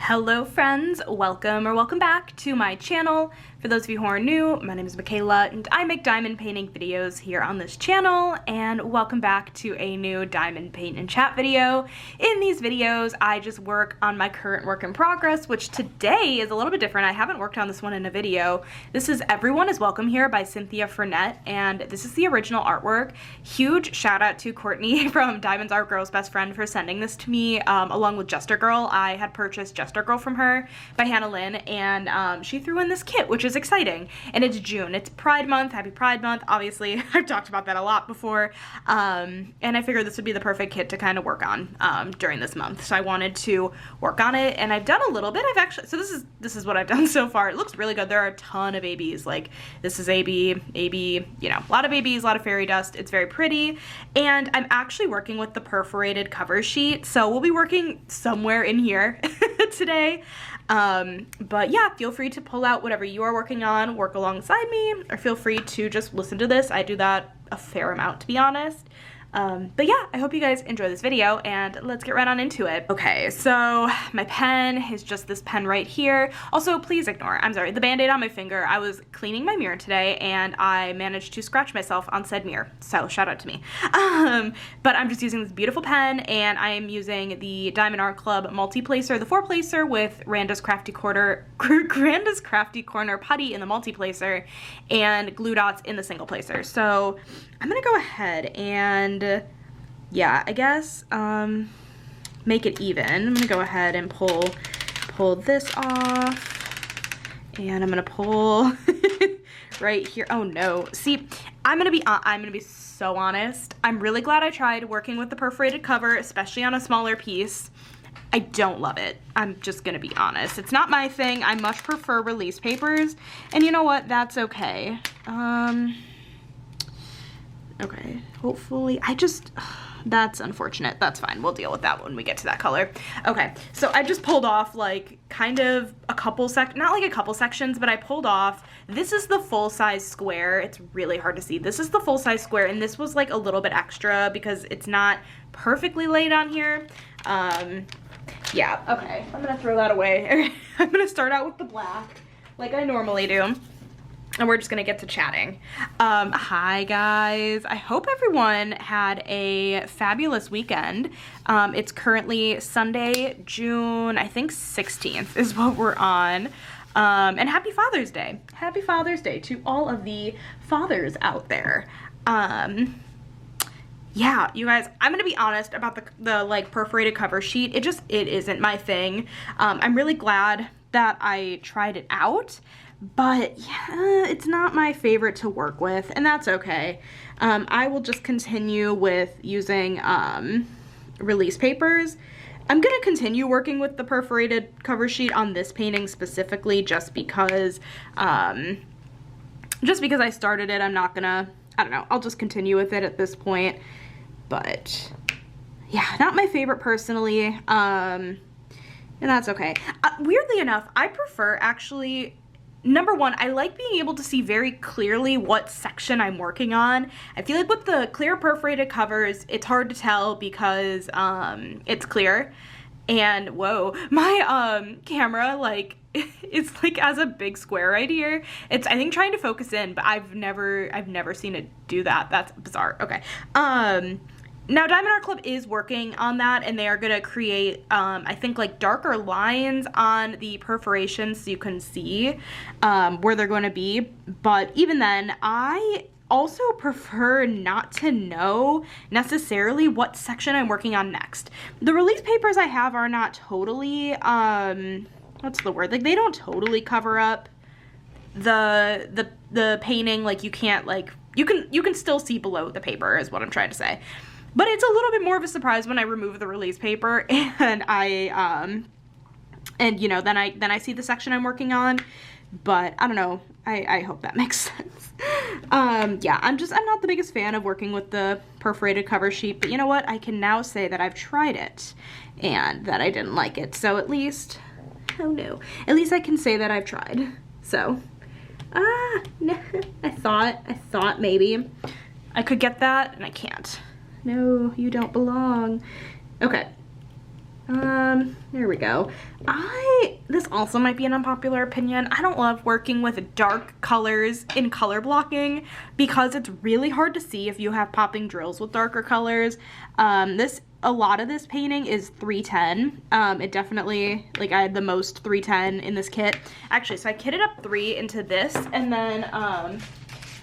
Hello friends, welcome back to my channel. For those of you who are new, my name is Michaela and I make diamond painting videos here on this channel, and welcome back to a new diamond paint and chat video. In these videos, I just work on my current work in progress, which today is a little bit different. I haven't worked on this one in a video. This is Everyone is Welcome Here by Cynthia Frenette, and this is the original artwork. Huge shout out to Courtney from Diamonds Art Girl's Best Friend for sending this to me, along with Jester Girl. I had purchased Jester Girl from her by Hannah Lynn, and she threw in this kit, which is exciting. And it's June. It's Pride Month. Happy Pride Month. Obviously, I've talked about that a lot before. And I figured this would be the perfect kit to kind of work on during this month. So I wanted to work on it, and I've done a little bit. So this is what I've done so far. It looks really good. There are a ton of ABs. Like, this is AB, you know, a lot of ABs, a lot of fairy dust. It's very pretty. And I'm actually working with the perforated cover sheet. So we'll be working somewhere in here today. But yeah, feel free to pull out whatever you are working on, work alongside me, or feel free to just listen to this. I do that a fair amount, to be honest. But yeah, I hope you guys enjoy this video, and let's get right on into it. Okay, so my pen is just this pen right here. Also, please ignore, I'm sorry, the band-aid on my finger. I was cleaning my mirror today, and I managed to scratch myself on said mirror, so shout out to me. But I'm just using this beautiful pen, and I am using the Diamond Art Club multi-placer, the 4-placer with Randa's Crafty Corner putty in the multi-placer, and glue dots in the single placer. So I'm gonna go ahead and, yeah, I guess, make it even. I'm gonna go ahead and pull this off, and I'm gonna pull right here. Oh no, see, I'm gonna be so honest. I'm really glad I tried working with the perforated cover, especially on a smaller piece. I don't love it. I'm just gonna be honest. It's not my thing. I much prefer release papers, and you know what? That's okay. Okay, hopefully, that's unfortunate. That's fine. We'll deal with that when we get to that color. Okay, so I just pulled off like kind of a couple not like a couple sections, but I pulled off, this is the full-size square. It's really hard to see. This is the full-size square, and this was like a little bit extra because it's not perfectly laid on here. Yeah, okay, I'm gonna throw that away. I'm gonna start out with the black like I normally do. And we're just gonna get to chatting. Hi guys, I hope everyone had a fabulous weekend. It's currently Sunday, June, I think 16th is what we're on. And happy Father's Day. Happy Father's Day to all of the fathers out there. Yeah, you guys, I'm gonna be honest about the like perforated cover sheet. It isn't my thing. I'm really glad that I tried it out, but yeah, it's not my favorite to work with, and that's okay. I will just continue with using release papers. I'm gonna continue working with the perforated cover sheet on this painting specifically, just because I started it. I'm not gonna, I don't know, I'll just continue with it at this point. But yeah, not my favorite personally, and that's okay. Weirdly enough, I prefer actually, number one, I like being able to see very clearly what section I'm working on. I feel like with the clear perforated covers, it's hard to tell because it's clear. And whoa, my camera, like, it's like as a big square right here. It's, I think, trying to focus in, but I've never seen it do that. That's bizarre. Okay. Now Diamond Art Club is working on that, and they are gonna create, I think, like darker lines on the perforations so you can see where they're going to be. But even then, I also prefer not to know necessarily what section I'm working on next. The release papers I have are not totally, what's the word? Like, they don't totally cover up the painting. Like, you can't, like, you can still see below the paper is what I'm trying to say. But it's a little bit more of a surprise when I remove the release paper and and you know, then I see the section I'm working on. But I don't know, I hope that makes sense. Yeah, I'm not the biggest fan of working with the perforated cover sheet, but you know what? I can now say that I've tried it and that I didn't like it. So at least, oh no, at least I can say that I've tried. So, no, I thought maybe I could get that, and I can't. No, you don't belong. Okay. There we go. This also might be an unpopular opinion. I don't love working with dark colors in color blocking because it's really hard to see if you have popping drills with darker colors. A lot of this painting is 310. It definitely, like, I had the most 310 in this kit. Actually, so I kitted up 3 into this, and then,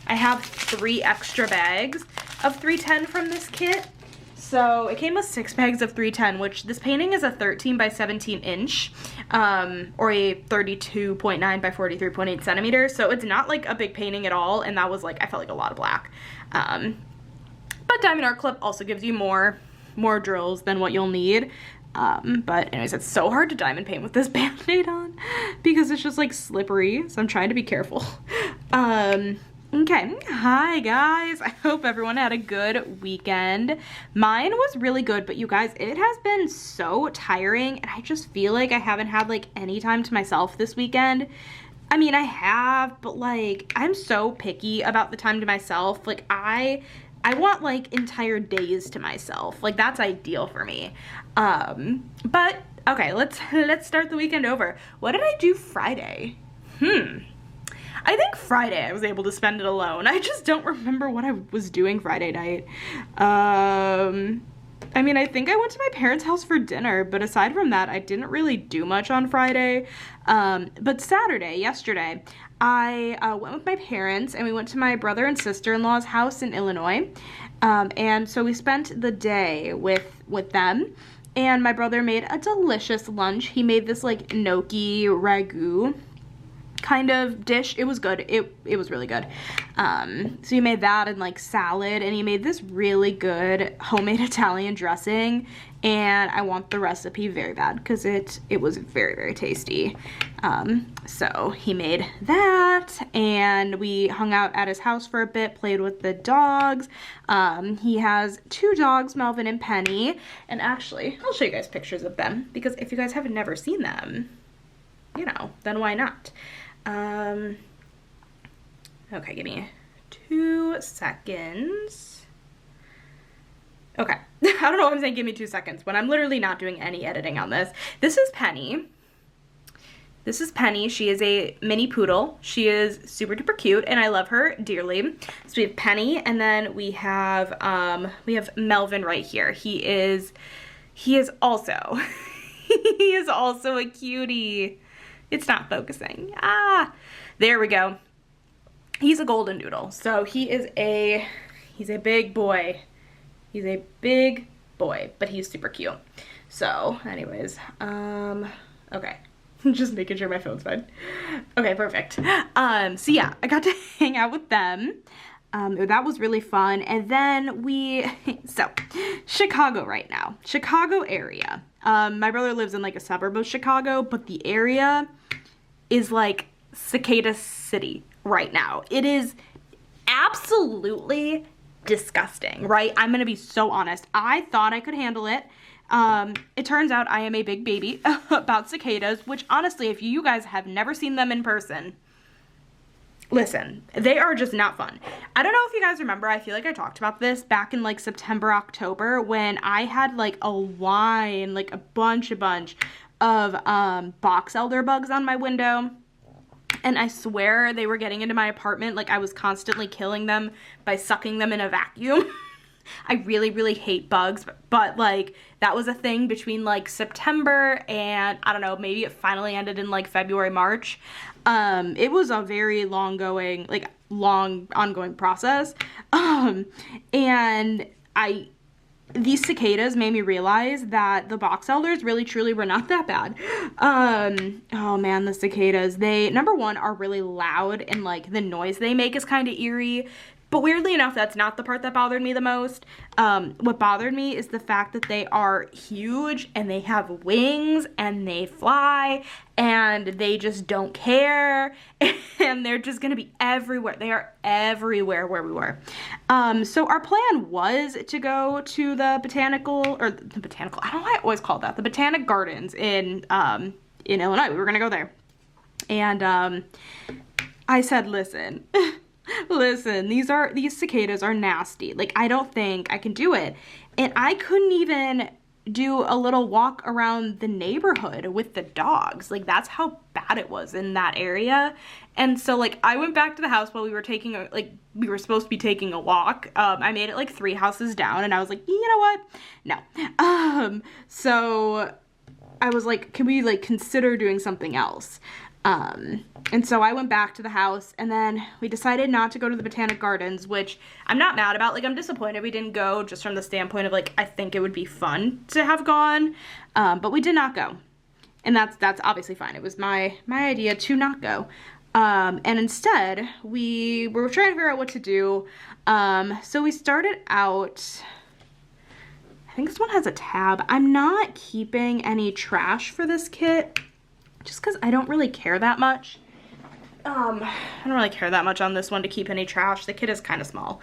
I have 3 extra bags of 310 from this kit. So it came with 6 bags of 310, which this painting is a 13 by 17 inch, or a 32.9 by 43.8 centimeters. So it's not like a big painting at all. And that was like, I felt like a lot of black. But Diamond Art Clip also gives you more drills than what you'll need. But anyways, it's so hard to diamond paint with this Band-Aid on because it's just like slippery. So I'm trying to be careful. Okay, hi guys. I hope everyone had a good weekend. Mine was really good, but you guys, it has been so tiring and I just feel like I haven't had like any time to myself this weekend. I mean, I have, but like, I'm so picky about the time to myself. Like, I want like entire days to myself. Like, that's ideal for me. But okay, let's start the weekend over. What did I do Friday? I think Friday I was able to spend it alone. I just don't remember what I was doing Friday night. I mean, I think I went to my parents' house for dinner, but aside from that, I didn't really do much on Friday. But Saturday, yesterday, I went with my parents and we went to my brother and sister-in-law's house in Illinois. And so we spent the day with them. And my brother made a delicious lunch. He made this like gnocchi ragu kind of dish. It was good. It was really good. So he made that and like salad, and he made this really good homemade Italian dressing, and I want the recipe very bad because it was very, very tasty. So he made that, and we hung out at his house for a bit, played with the dogs. He has 2 dogs, Melvin and Penny, and actually I'll show you guys pictures of them because if you guys have never seen them, you know, then why not? Okay, give me 2 seconds. Okay, I don't know why I'm saying give me 2 seconds when I'm literally not doing any editing on this. This is Penny. This is Penny. She is a mini poodle. She is super duper cute and I love her dearly. So we have Penny, and then we have Melvin right here. He is also he is also a cutie. It's not focusing. Ah, there we go. He's a golden doodle. So he's a big boy. He's a big boy, but he's super cute. So anyways, okay. Just making sure my phone's fine. Okay, perfect. So yeah, I got to hang out with them. That was really fun. And then so Chicago right now, Chicago area. My brother lives in like a suburb of Chicago, but the area is like Cicada City right now. It is absolutely disgusting, right? I'm gonna be so honest. I thought I could handle it. It turns out I am a big baby about cicadas, which honestly, if you guys have never seen them in person, listen, they are just not fun. I don't know if you guys remember, I feel like I talked about this back in like September, October, when I had like a bunch of box elder bugs on my window. And I swear they were getting into my apartment. Like, I was constantly killing them by sucking them in a vacuum. I really, really hate bugs, but like that was a thing between like September and I don't know, maybe it finally ended in like February, March. It was a very long ongoing process. And these cicadas made me realize that the box elders really truly were not that bad. Oh man, the cicadas, they, number one, are really loud and like the noise they make is kind of eerie. But weirdly enough, that's not the part that bothered me the most. What bothered me is the fact that they are huge and they have wings and they fly and they just don't care and they're just gonna be everywhere. They are everywhere where we were. So our plan was to go to the botanical, I don't know why I always call it that, the Botanic Gardens in Illinois. We were gonna go there. And I said, listen, these cicadas are nasty. Like, I don't think I can do it. And I couldn't even do a little walk around the neighborhood with the dogs. Like, that's how bad it was in that area. And so, like, I went back to the house while we were taking a, like, we were supposed to be taking a walk. I made it like 3 houses down, and I was like, you know what? No. So I was like, can we, like, consider doing something else? And so I went back to the house, and then we decided not to go to the Botanic Gardens, which I'm not mad about. Like, I'm disappointed we didn't go, just from the standpoint of, like, I think it would be fun to have gone, but we did not go, and that's obviously fine. It was my idea to not go, and instead we were trying to figure out what to do. So we started out, I think this one has a tab. I'm not keeping any trash for this kit, just because I don't really care that much. I don't really care that much on this one to keep any trash. The kit is kind of small.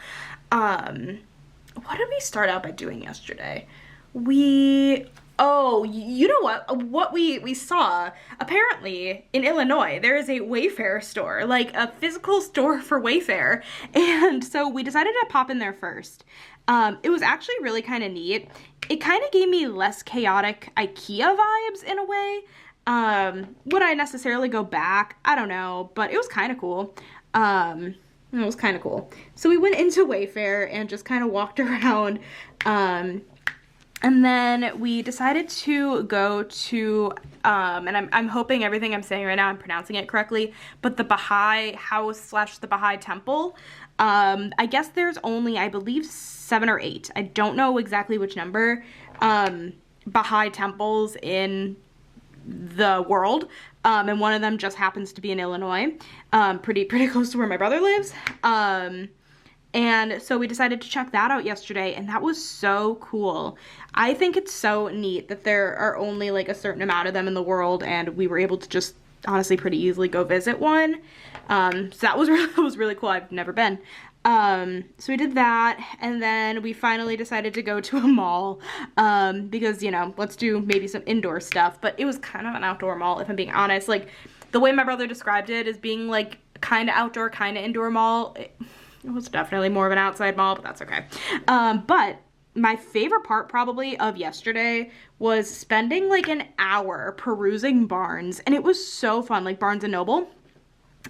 What did we start out by doing yesterday? Oh, you know what we saw, apparently in Illinois, there is a Wayfair store, like a physical store for Wayfair. And so we decided to pop in there first. It was actually really kind of neat. It kind of gave me less chaotic IKEA vibes in a way. Would I necessarily go back? I don't know, but it was kind of cool. It was kind of cool. So we went into Wayfair and just kind of walked around, and then we decided to go to, and I'm hoping everything I'm saying right now, I'm pronouncing it correctly, but the Baha'i house / the Baha'i temple. I guess there's only, I believe, 7 or 8. I don't know exactly which number, Baha'i temples in the world, and one of them just happens to be in Illinois, pretty close to where my brother lives, and so we decided to check that out yesterday, and that was so cool. I think it's so neat that there are only like a certain amount of them in the world, and we were able to just honestly pretty easily go visit one. So that was really cool. I've never been. So we did that, and then we finally decided to go to a mall, because, you know, let's do maybe some indoor stuff, but it was kind of an outdoor mall, if I'm being honest. Like, the way my brother described it as being, like, kind of outdoor, kind of indoor mall, it was definitely more of an outside mall, but that's okay. But my favorite part probably of yesterday was spending, like, an hour perusing Barnes, and it was so fun, like, Barnes & Noble.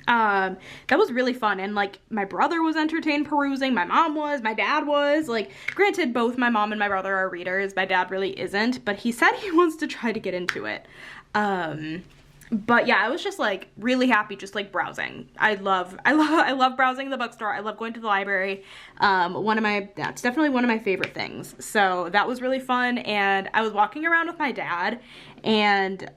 That was really fun, and like my brother was entertained perusing, my mom was, my dad was. Like, granted, both my mom and my brother are readers, my dad really isn't, but he said he wants to try to get into it. But yeah, I was just like really happy just like browsing. I love browsing in the bookstore. I love going to the library. That's definitely one of my favorite things. So that was really fun, and I was walking around with my dad, and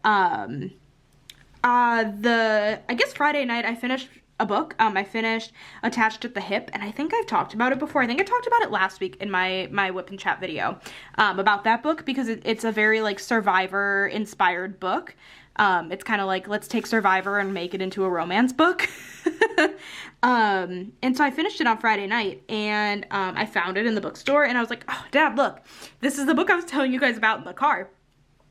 I guess Friday night I finished a book. I finished Attached at the Hip, and I think I've talked about it before. I think I talked about it last week in my Whip and Chat video, about that book, because it's a very like Survivor inspired book. It's kind of like, let's take Survivor and make it into a romance book. And so I finished it on Friday night, and I found it in the bookstore, and I was like, oh, Dad, look, this is the book I was telling you guys about in the car.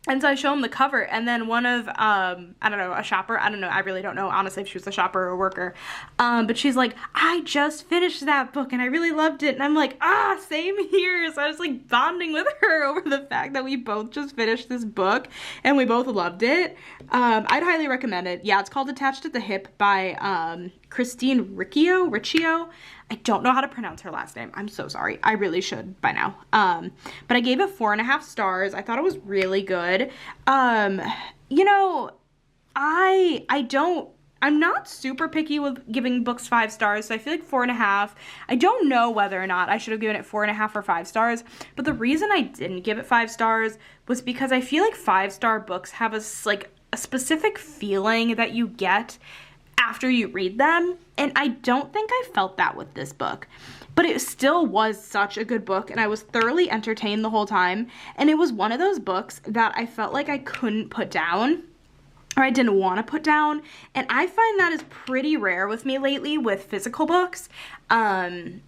And so I show him the cover, and then one of, I don't know, a shopper, I don't know, I really don't know, honestly, if she was a shopper or a worker, but she's like, I just finished that book, and I really loved it, and I'm like, same here. So I was like bonding with her over the fact that we both just finished this book, and we both loved it. I'd highly recommend it. Yeah, it's called Attached at the Hip by, Christine Riccio. I don't know how to pronounce her last name. I'm so sorry. I really should by now. But I gave it 4.5 stars. I thought it was really good. You know, I'm not super picky with giving books 5 stars, so I feel like 4.5. I don't know whether or not I should have given it 4.5 or 5 stars, but the reason I didn't give it 5 stars was because I feel like 5-star books have a specific feeling that you get after you read them, and I don't think I felt that with this book. But it still was such a good book, and I was thoroughly entertained the whole time, and it was one of those books that I felt like I couldn't put down, or I didn't want to put down, and I find that is pretty rare with me lately with physical books, and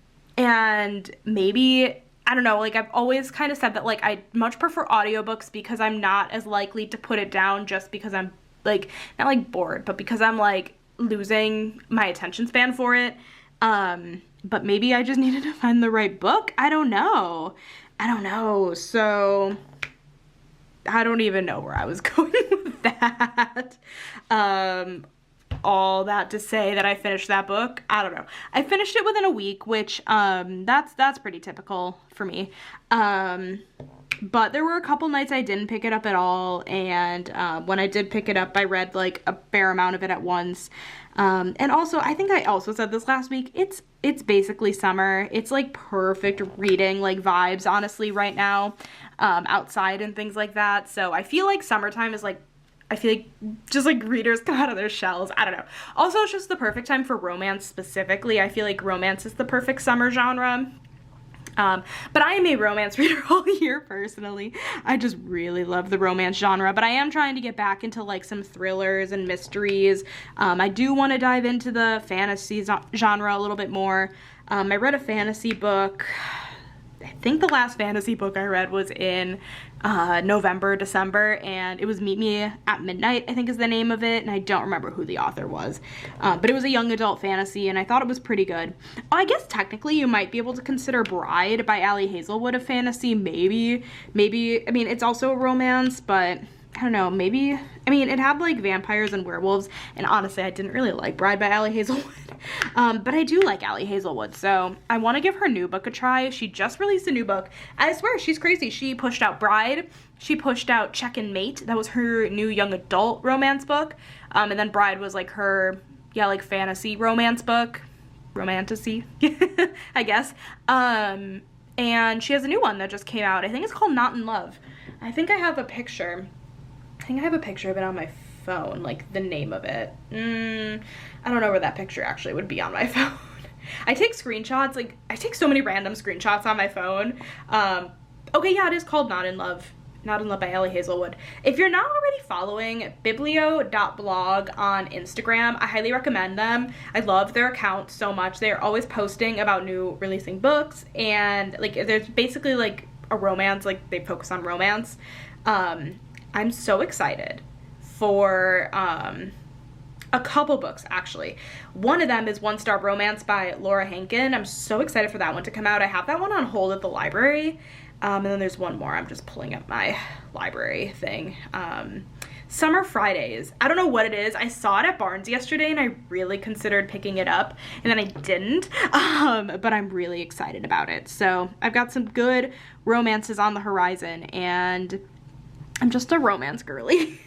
maybe, I don't know, like I've always kind of said that like I much prefer audiobooks because I'm not as likely to put it down just because I'm like, not like bored, but because I'm like losing my attention span for it. But maybe I just needed to find the right book. I don't know. So I don't even know where I was going with that. All that to say that I finished that book. I don't know. I finished it within a week, which that's pretty typical for me. But there were a couple nights I didn't pick it up at all, and when I did pick it up, I read like a fair amount of it at once. And also, I think I also said this last week, it's basically summer. It's like perfect reading like vibes, honestly, right now, outside and things like that. So I feel like summertime is like, I feel like just like readers come out of their shells. I don't know. Also, it's just the perfect time for romance specifically. I feel like romance is the perfect summer genre. But I am a romance reader all year personally. I just really love the romance genre, but I am trying to get back into like some thrillers and mysteries. I do want to dive into the fantasy genre a little bit more. I read a fantasy book. I think the last fantasy book I read was in November, December, and it was Meet Me at Midnight, I think is the name of it, and I don't remember who the author was. But it was a young adult fantasy, and I thought it was pretty good. I guess technically you might be able to consider Bride by Ali Hazelwood a fantasy, maybe. I mean, it's also a romance, but I don't know, maybe, I mean, it had like vampires and werewolves, and honestly, I didn't really like Bride by Ali Hazelwood. But I do like Ali Hazelwood, so I want to give her new book a try. She just released a new book. I swear, she's crazy. She pushed out Bride. She pushed out Check and Mate. That was her new young adult romance book. And then Bride was like her, yeah, like fantasy romance book. Romantasy, I guess. And she has a new one that just came out. I think it's called Not in Love. I think I have a picture. I think I have a picture of it on my phone, like the name of it. I don't know where that picture actually would be on my phone. I take screenshots, like I take so many random screenshots on my phone. Okay, yeah, it is called Not in Love. Not in Love by Ali Hazelwood. If you're not already following biblio.blog on Instagram, I highly recommend them. I love their account so much. They're always posting about new releasing books, and like there's basically like a romance, like they focus on romance. I'm so excited for a couple books, actually. One of them is One Star Romance by Laura Hankin. I'm so excited for that one to come out. I have that one on hold at the library. And then there's one more. I'm just pulling up my library thing. Summer Fridays. I don't know what it is. I saw it at Barnes yesterday and I really considered picking it up, and then I didn't. But I'm really excited about it. So I've got some good romances on the horizon, and I'm just a romance girly.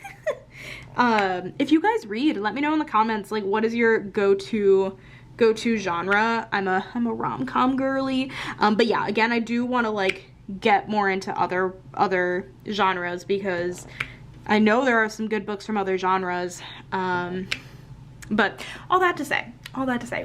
If you guys read, let me know in the comments, like, what is your go-to genre? I'm a rom-com girly. But yeah, again, I do want to like get more into other genres, because I know there are some good books from other genres. But all that to say,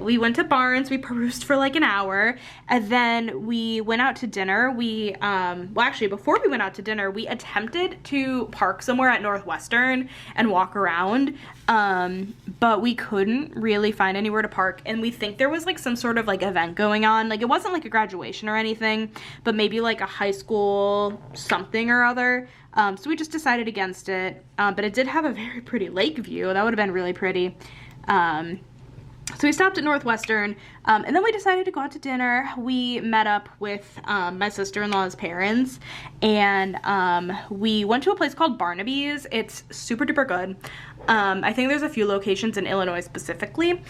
we went to Barnes, we perused for like an hour, and then we went out to dinner. Well, actually, before we went out to dinner, we attempted to park somewhere at Northwestern and walk around, but we couldn't really find anywhere to park, and we think there was like some sort of like event going on. Like, it wasn't like a graduation or anything, but maybe like a high school something or other. So we just decided against it, but it did have a very pretty lake view. That would have been really pretty. So we stopped at Northwestern, and then we decided to go out to dinner. We met up with my sister-in-law's parents, and we went to a place called Barnaby's. It's super duper good. I think there's a few locations in Illinois specifically,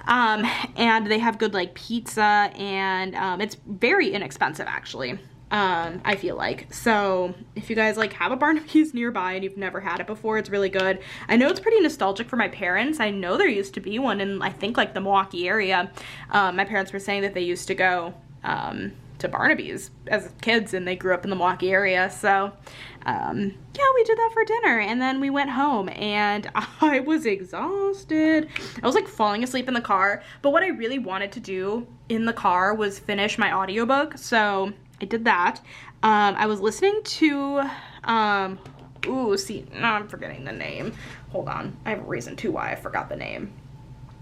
and they have good like pizza, and it's very inexpensive actually. I feel like. So if you guys like have a Barnaby's nearby and you've never had it before, it's really good. I know it's pretty nostalgic for my parents. I know there used to be one in, I think, like the Milwaukee area. My parents were saying that they used to go to Barnaby's as kids, and they grew up in the Milwaukee area. So yeah, we did that for dinner, and then we went home, and I was exhausted. I was like falling asleep in the car, but what I really wanted to do in the car was finish my audiobook, so I did that. I was listening to, now I'm forgetting the name. Hold on. I have a reason too why I forgot the name,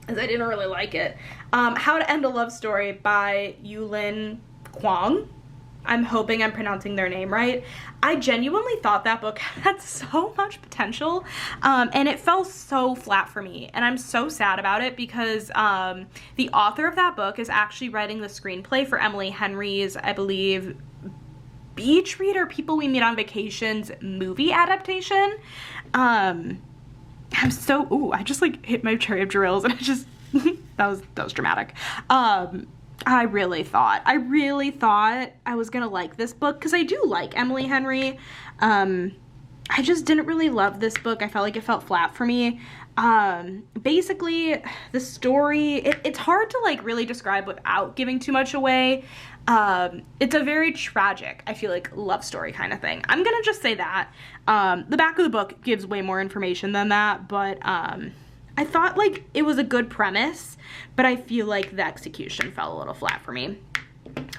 because I didn't really like it. How to End a Love Story by Yulin Kwong. I'm hoping I'm pronouncing their name right. I genuinely thought that book had so much potential, and it fell so flat for me, and I'm so sad about it, because the author of that book is actually writing the screenplay for Emily Henry's, I believe, beach read or People We Meet on Vacation's movie adaptation. I'm so, ooh, I just like hit my tray of drills and I just, that was dramatic. I really thought I was gonna like this book because I do like Emily Henry. I just didn't really love this book. I felt like it felt flat for me. Basically the story, it's hard to like really describe without giving too much away. It's a very tragic, I feel like, love story kind of thing. I'm gonna just say that. The back of the book gives way more information than that, but I thought like it was a good premise, but I feel like the execution fell a little flat for me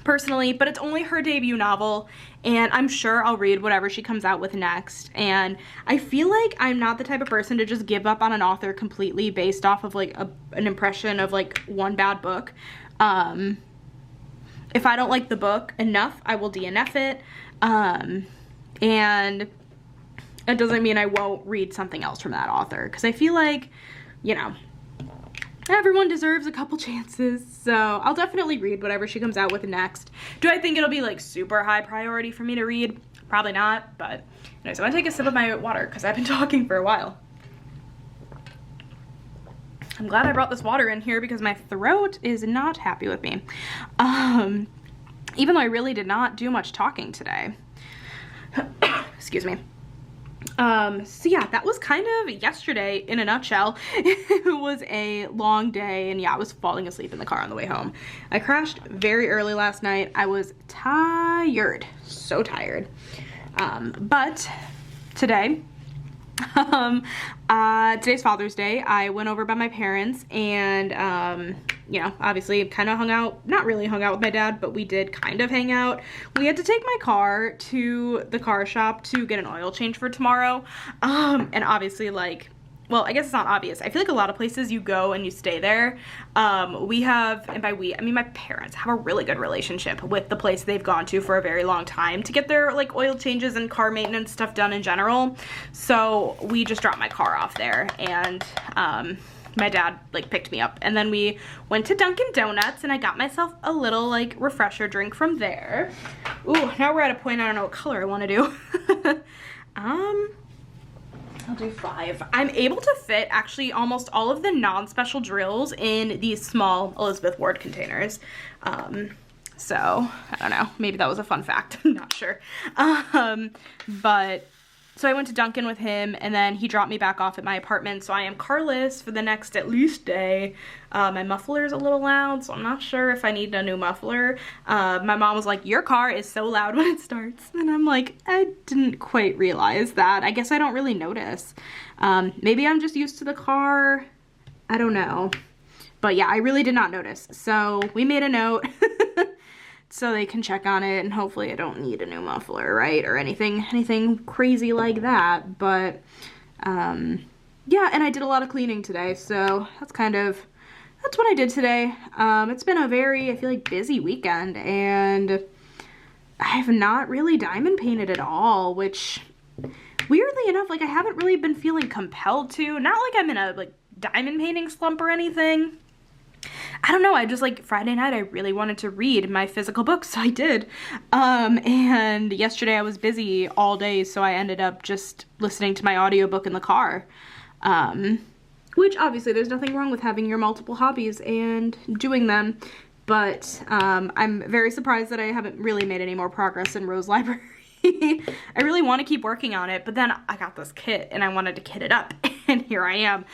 personally. But it's only her debut novel, and I'm sure I'll read whatever she comes out with next. And I feel like I'm not the type of person to just give up on an author completely based off of like an impression of like one bad book. If I don't like the book enough, I will DNF it. And it doesn't mean I won't read something else from that author, because I feel like, you know, everyone deserves a couple chances. So I'll definitely read whatever she comes out with next. Do I think it'll be like super high priority for me to read? Probably not, but anyways, I'm gonna take a sip of my water because I've been talking for a while. I'm glad I brought this water in here because my throat is not happy with me. Even though I really did not do much talking today. Excuse me. So yeah, that was kind of yesterday in a nutshell. It was a long day, and yeah, I was falling asleep in the car on the way home. I crashed very early last night. I was tired, so tired. But today, today's Father's Day. I went over by my parents and, you know, obviously kind of hung out, not really hung out with my dad, but we did kind of hang out. We had to take my car to the car shop to get an oil change for tomorrow. And obviously, like, well, I guess it's not obvious. I feel like a lot of places you go and you stay there. We have, and by we, I mean my parents have a really good relationship with the place they've gone to for a very long time to get their like oil changes and car maintenance stuff done in general. So we just dropped my car off there, and my dad like picked me up, and then we went to Dunkin' Donuts and I got myself a little like refresher drink from there. Ooh, now we're at a point I don't know what color I want to do. I'll do 5. I'm able to fit actually almost all of the non-special drills in these small Elizabeth Ward containers. So I don't know, maybe that was a fun fact. I'm not sure. But so I went to Dunkin' with him, and then he dropped me back off at my apartment, so I am carless for the next at least day. My muffler is a little loud, so I'm not sure if I need a new muffler. My mom was like, your car is so loud when it starts, and I'm like, I didn't quite realize that. I guess I don't really notice. Maybe I'm just used to the car. I don't know. But yeah, I really did not notice. So we made a note so they can check on it, and hopefully I don't need a new muffler, right? Or anything crazy like that. But yeah, and I did a lot of cleaning today, so that's what I did today. It's been a very, I feel like, busy weekend, and I have not really diamond painted at all, which weirdly enough, like, I haven't really been feeling compelled to. Not like I'm in a like diamond painting slump or anything. I don't know, I just like Friday night I really wanted to read my physical books, so I did. And yesterday I was busy all day, so I ended up just listening to my audiobook in the car. Which obviously there's nothing wrong with having your multiple hobbies and doing them, but I'm very surprised that I haven't really made any more progress in Rose Library. I really want to keep working on it, but then I got this kit and I wanted to kit it up, and here I am.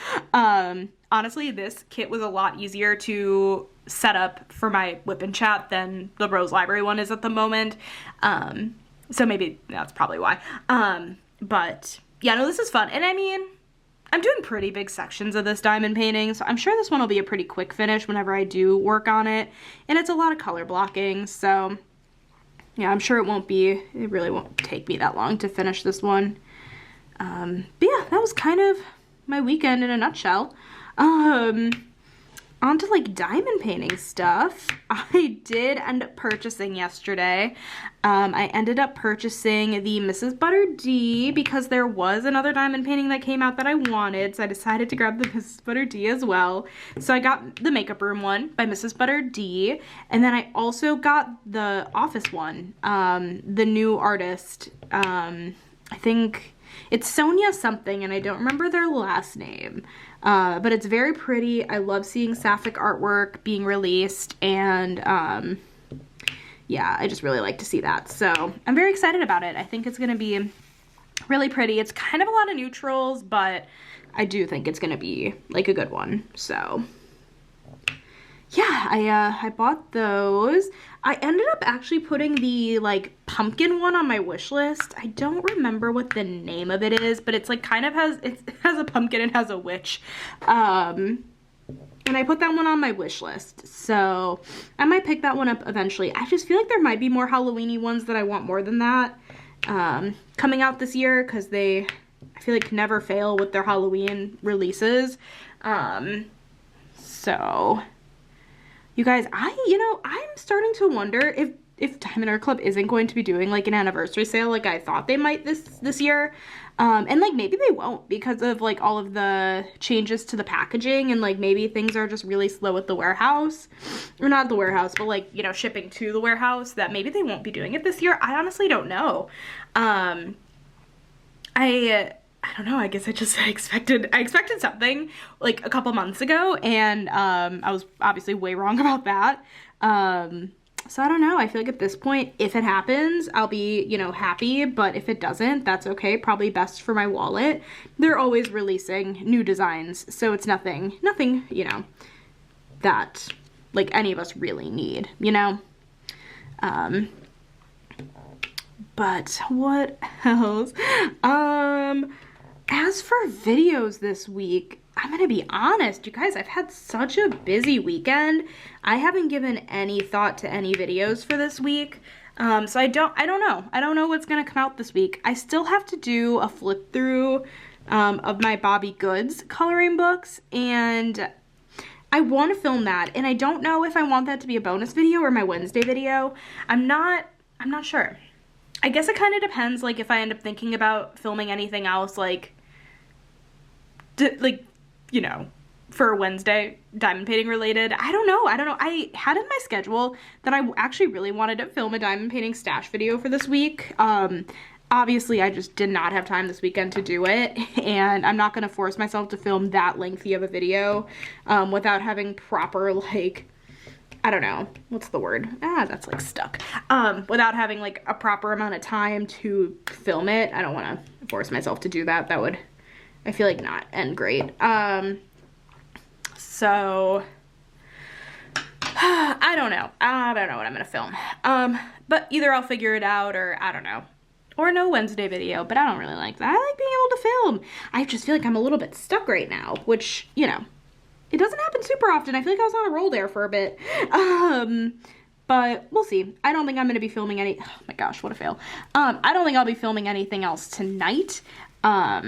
Honestly, this kit was a lot easier to set up for my whip and chat than the Rose Library one is at the moment. So maybe that's probably why. But yeah, no, this is fun. And I mean, I'm doing pretty big sections of this diamond painting, so I'm sure this one will be a pretty quick finish whenever I do work on it. And it's a lot of color blocking, so yeah, I'm sure it really won't take me that long to finish this one. But yeah, that was kind of my weekend in a nutshell. on to like diamond painting stuff. I did end up purchasing yesterday. I ended up purchasing the Mrs. Butter D because there was another diamond painting that came out that I wanted, so I decided to grab the Mrs. Butter D as well. So I got the Makeup Room one by Mrs. Butter D, and then I also got the Office one, the new artist. I think it's Sonia something, and I don't remember their last name. But it's very pretty. I love seeing sapphic artwork being released, and yeah, I just really like to see that. So I'm very excited about it. I think it's going to be really pretty. It's kind of a lot of neutrals, but I do think it's going to be like a good one. So yeah, I bought those. I ended up actually putting the like pumpkin one on my wish list. I don't remember what the name of it is, but it's like kind of it has a pumpkin and has a witch. And I put that one on my wish list. So I might pick that one up eventually. I just feel like there might be more Halloween-y ones that I want more than that coming out this year, because I feel like never fail with their Halloween releases. So you guys, I'm starting to wonder if Diamond Art Club isn't going to be doing like an anniversary sale like I thought they might this year. And like maybe they won't because of like all of the changes to the packaging, and like maybe things are just really slow at the warehouse. Or not the warehouse, but like, you know, shipping to the warehouse, that maybe they won't be doing it this year. I honestly don't know. I don't know, I guess I expected something like a couple months ago, and I was obviously way wrong about that. So I don't know, I feel like at this point, if it happens, I'll be, you know, happy, but if it doesn't, that's okay, probably best for my wallet. They're always releasing new designs, so it's nothing, you know, that like any of us really need, you know? But what else? As for videos this week, I'm gonna be honest, you guys, I've had such a busy weekend. I haven't given any thought to any videos for this week. So I don't know. I don't know what's gonna come out this week. I still have to do a flip through of my Bobby Goods coloring books, and I want to film that, and I don't know if I want that to be a bonus video or my Wednesday video. I'm not sure. I guess it kind of depends, like, if I end up thinking about filming anything else, like, you know, for Wednesday, diamond painting related. I don't know. I had in my schedule that I actually really wanted to film a diamond painting stash video for this week. Obviously, I just did not have time this weekend to do it, and I'm not going to force myself to film that lengthy of a video without having proper, like, I don't know, what's the word? That's like stuck. Without having like a proper amount of time to film it. I don't want to force myself to do that. That would, I feel like, not end great. So I don't know. I don't know what I'm going to film. But either I'll figure it out, or I don't know. Or no Wednesday video, but I don't really like that. I like being able to film. I just feel like I'm a little bit stuck right now, which, you know, it doesn't happen super often. I feel like I was on a roll there for a bit. But we'll see. I don't think I'm going to be filming any... Oh my gosh, what a fail. I don't think I'll be filming anything else tonight. But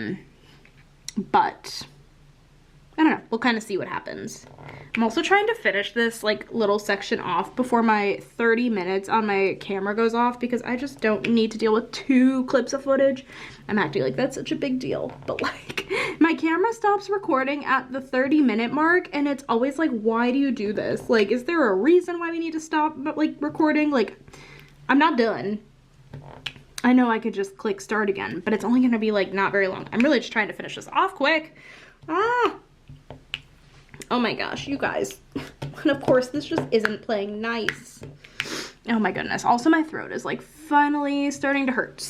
I don't know. We'll kind of see what happens. I'm also trying to finish this like little section off before my 30 minutes on my camera goes off, because I just don't need to deal with 2 clips of footage. I'm acting like that's such a big deal, but like my camera stops recording at the 30-minute mark, and it's always like, why do you do this? Like, is there a reason why we need to stop like recording? Like, I'm not done. I know I could just click start again, but it's only gonna be like not very long. I'm really just trying to finish this off quick. Oh my gosh, you guys. And of course, this just isn't playing nice. Oh my goodness. Also, my throat is like finally starting to hurt.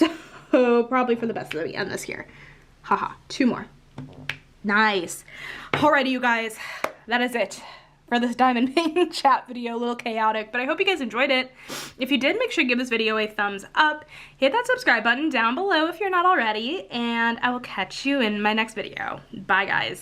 So probably for the best that we end this here. Haha, 2 more. Nice. Alrighty, you guys. That is it for this diamond painting chat video. A little chaotic, but I hope you guys enjoyed it. If you did, make sure to give this video a thumbs up. Hit that subscribe button down below if you're not already, and I will catch you in my next video. Bye, guys.